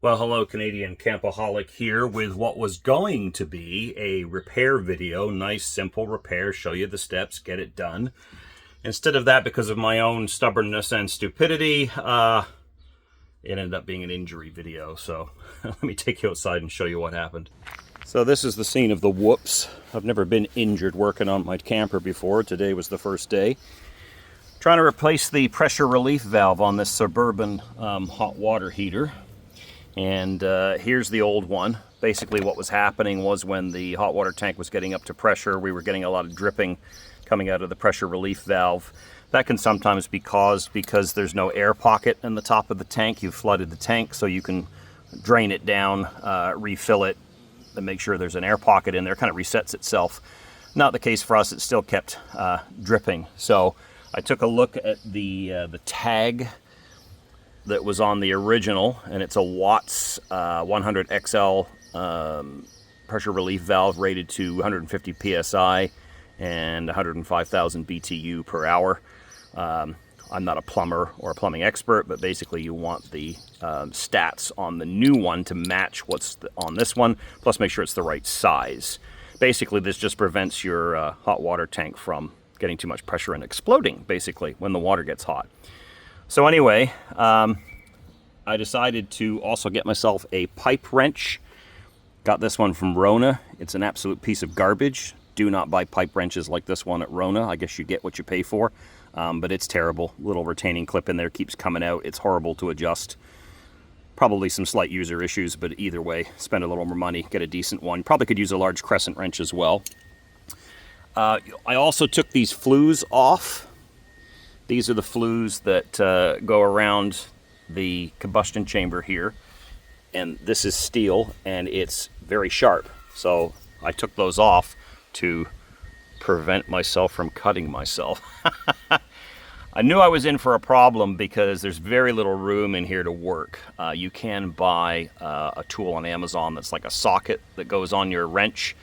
Well, hello, Canadian Campaholic here with what was going to be a repair video. Nice, simple repair, show you the steps, get it done. Instead of that, because of my own stubbornness and stupidity, it ended up being an injury video. So let me take you outside and show you what happened. So this is the scene of the whoops. I've never been injured working on my camper before. Today was the first day. Trying to replace the pressure relief valve on this Suburban hot water heater. And here's the old one. Basically what was happening was when the hot water tank was getting up to pressure, we were getting a lot of dripping coming out of the pressure relief valve. That can sometimes be caused because there's no air pocket in the top of the tank. You've flooded the tank, so you can drain it down, refill it, and make sure there's an air pocket in there. It kind of resets itself. Not the case for us. It still kept dripping. So I took a look at the tag that was on the original, and it's a Watts 100 XL pressure relief valve rated to 150 psi and 105,000 BTU per hour. I'm not a plumber or a plumbing expert, but basically you want the stats on the new one to match what's on this one, plus make sure it's the right size. Basically this just prevents your hot water tank from getting too much pressure and exploding, basically, when the water gets hot. So anyway, I decided to also get myself a pipe wrench. Got this one from Rona. It's an absolute piece of garbage. Do not buy pipe wrenches like this one at Rona. I guess you get what you pay for, but it's terrible. Little retaining clip in there keeps coming out. It's horrible to adjust. Probably some slight user issues, but either way, spend a little more money, get a decent one. Probably could use a large crescent wrench as well. I also took these flues off. These are the flues that go around the combustion chamber here, and this is steel and it's very sharp, so I took those off to prevent myself from cutting myself. I knew I was in for a problem because there's very little room in here to work. You can buy a tool on Amazon that's like a socket that goes on your wrench,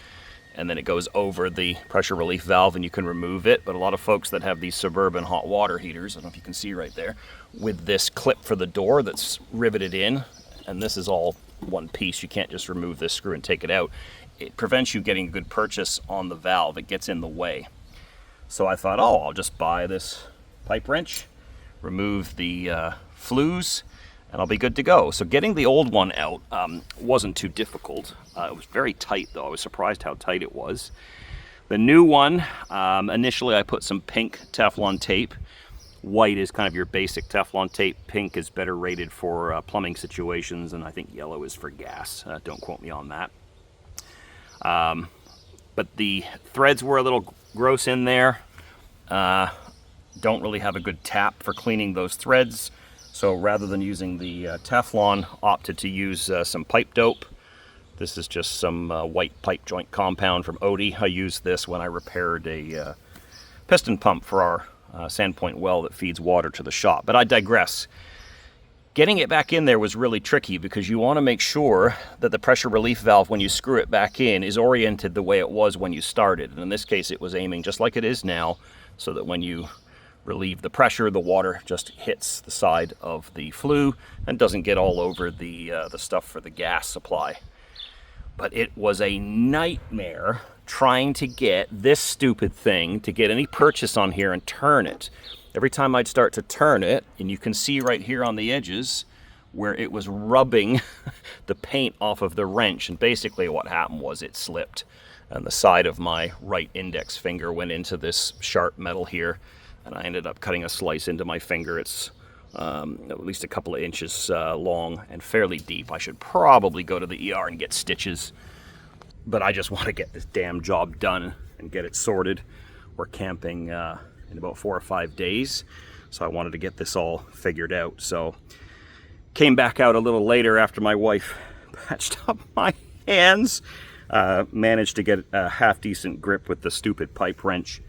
and then it goes over the pressure relief valve and you can remove it. But a lot of folks that have these Suburban hot water heaters, I don't know if you can see right there, with this clip for the door that's riveted in, and this is all one piece. You can't just remove this screw and take it out. It prevents you getting a good purchase on the valve. It gets in the way. So I thought, oh, I'll just buy this pipe wrench, remove the flues, and I'll be good to go. So getting the old one out wasn't too difficult. It was very tight though. I was surprised how tight it was. The new one, initially I put some pink Teflon tape. White is kind of your basic Teflon tape. Pink is better rated for plumbing situations, and I think yellow is for gas. Don't quote me on that. But the threads were a little gross in there. Don't really have a good tap for cleaning those threads. So rather than using the Teflon, opted to use some pipe dope. This is just some white pipe joint compound from Odie. I used this when I repaired a piston pump for our Sandpoint well that feeds water to the shop. But I digress. Getting it back in there was really tricky because you want to make sure that the pressure relief valve, when you screw it back in, is oriented the way it was when you started. And in this case, it was aiming just like it is now, so that when you relieve the pressure, the water just hits the side of the flue and doesn't get all over the stuff for the gas supply. But it was a nightmare trying to get this stupid thing to get any purchase on here and turn it. Every time I'd start to turn it, and you can see right here on the edges where it was rubbing the paint off of the wrench, and basically what happened was it slipped and the side of my right index finger went into this sharp metal here, and I ended up cutting a slice into my finger. It's at least a couple of inches long and fairly deep. I should probably go to the ER and get stitches, but I just want to get this damn job done and get it sorted. We're camping in about 4 or 5 days, so I wanted to get this all figured out. So came back out a little later after my wife patched up my hands, managed to get a half-decent grip with the stupid pipe wrench.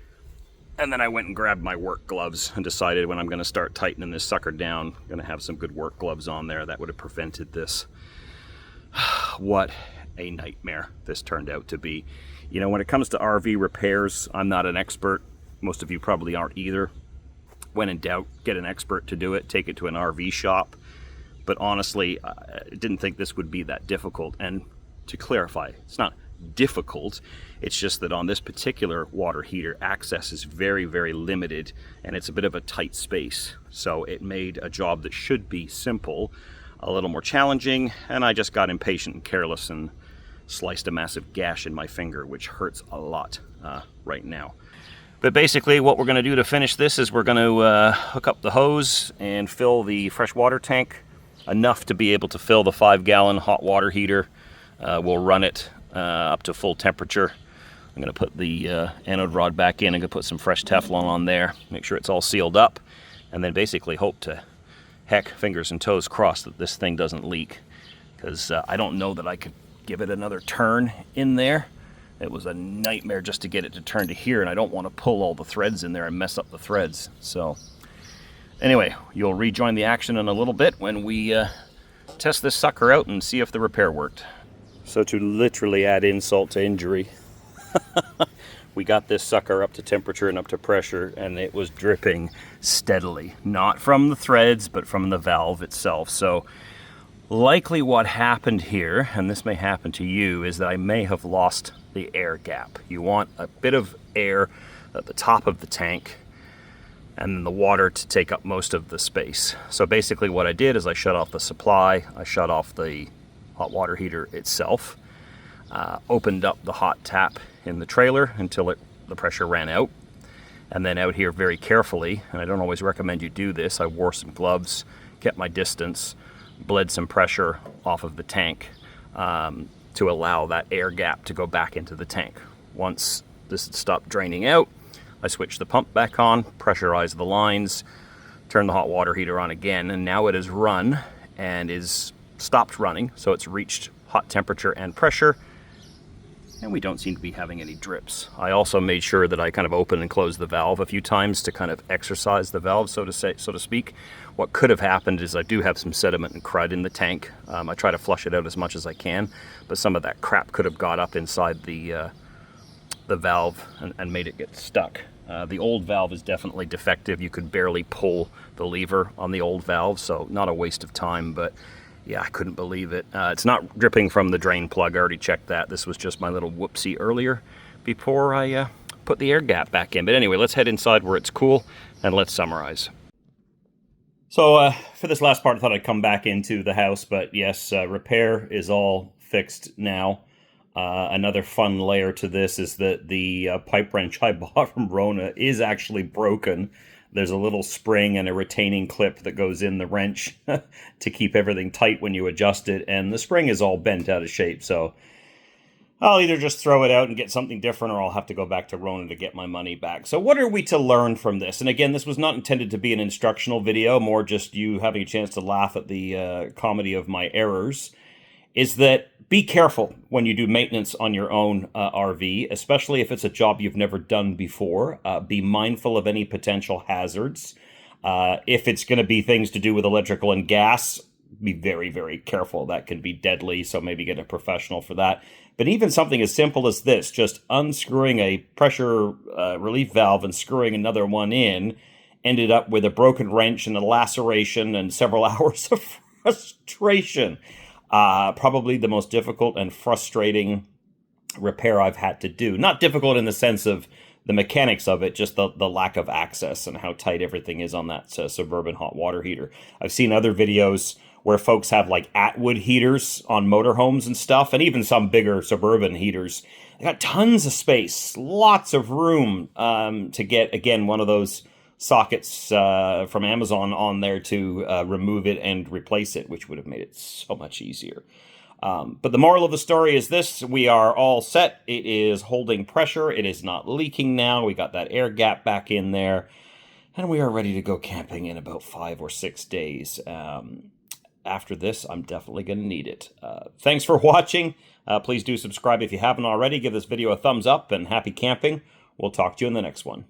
And then I went and grabbed my work gloves and decided when I'm going to start tightening this sucker down, I'm going to have some good work gloves on there. That would have prevented this. What a nightmare this turned out to be. You know, when it comes to RV repairs, I'm not an expert. Most of you probably aren't either. When in doubt, get an expert to do it. Take it to an RV shop. but honestly, I didn't think this would be that difficult. And to clarify, it's not difficult, it's just that on this particular water heater, access is very, very limited, and it's a bit of a tight space. So it made a job that should be simple a little more challenging, and I just got impatient and careless and sliced a massive gash in my finger, which hurts a lot right now. But basically what we're going to do to finish this is we're going to hook up the hose and fill the fresh water tank enough to be able to fill the 5-gallon hot water heater. We'll run it up to full temperature. I'm going to put the anode rod back in. I'm going to put some fresh Teflon on there, make sure it's all sealed up, and then basically hope to, heck, fingers and toes crossed, that this thing doesn't leak, because I don't know that I could give it another turn in there. It was a nightmare just to get it to turn to here, and I don't want to pull all the threads in there and mess up the threads. So anyway, you'll rejoin the action in a little bit when we test this sucker out and see if the repair worked. So to literally add insult to injury, we got this sucker up to temperature and up to pressure, and it was dripping steadily. Not from the threads, but from the valve itself. So likely what happened here, and this may happen to you, is that I may have lost the air gap. You want a bit of air at the top of the tank, and then the water to take up most of the space. So basically what I did is I shut off the supply, I shut off the hot water heater itself, opened up the hot tap in the trailer until the pressure ran out, and then out here very carefully, and I don't always recommend you do this, I wore some gloves, kept my distance, bled some pressure off of the tank to allow that air gap to go back into the tank. Once this had stopped draining out, I switched the pump back on, pressurized the lines, turned the hot water heater on again, and now it is run and is stopped running, so it's reached hot temperature and pressure, and we don't seem to be having any drips. I also made sure that I kind of opened and closed the valve a few times to kind of exercise the valve, so to speak. What could have happened is I do have some sediment and crud in the tank. I try to flush it out as much as I can, but some of that crap could have got up inside the valve and made it get stuck. The old valve is definitely defective. You could barely pull the lever on the old valve, so not a waste of time, but yeah, I couldn't believe it. It's not dripping from the drain plug. I already checked that. This was just my little whoopsie earlier before I put the air gap back in. But anyway, let's head inside where it's cool and let's summarize. So for this last part, I thought I'd come back into the house, but yes, repair is all fixed now. Another fun layer to this is that the pipe wrench I bought from Rona is actually broken. There's a little spring and a retaining clip that goes in the wrench to keep everything tight when you adjust it, and the spring is all bent out of shape, so I'll either just throw it out and get something different, or I'll have to go back to Rona to get my money back. So what are we to learn from this? And again, this was not intended to be an instructional video, more just you having a chance to laugh at the comedy of my errors, is that be careful when you do maintenance on your own RV, especially if it's a job you've never done before. Be mindful of any potential hazards. If it's going to be things to do with electrical and gas, be very, very careful. That can be deadly, so maybe get a professional for that. But even something as simple as this, just unscrewing a pressure relief valve and screwing another one in, ended up with a broken wrench and a laceration and several hours of frustration. Probably the most difficult and frustrating repair I've had to do. Not difficult in the sense of the mechanics of it, just the lack of access and how tight everything is on that Suburban hot water heater. I've seen other videos where folks have like Atwood heaters on motorhomes and stuff, and even some bigger Suburban heaters. They got tons of space, lots of room to get, again, one of those sockets from Amazon on there to remove it and replace it, which would have made it so much easier. But the moral of the story is this: we are all set. It is holding pressure. It is not leaking now. We got that air gap back in there, and we are ready to go camping in about 5 or 6 days. After this, I'm definitely going to need it. Thanks for watching. Please do subscribe if you haven't already. Give this video a thumbs up, and happy camping. We'll talk to you in the next one.